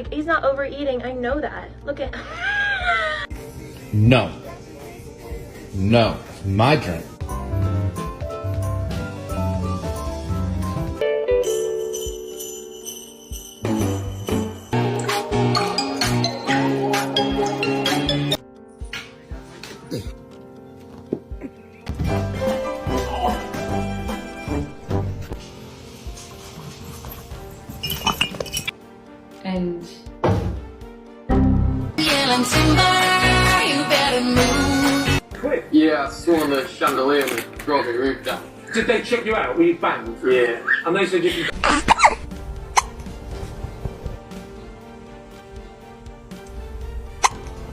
He's not overeating. I know that. Look at. No. No. My drink. And Yelling timber, you better move. Quick. Yeah, I saw on the chandelier with Robbie roof down. Did they check you out? Were you banged? Yeah. And they said you can...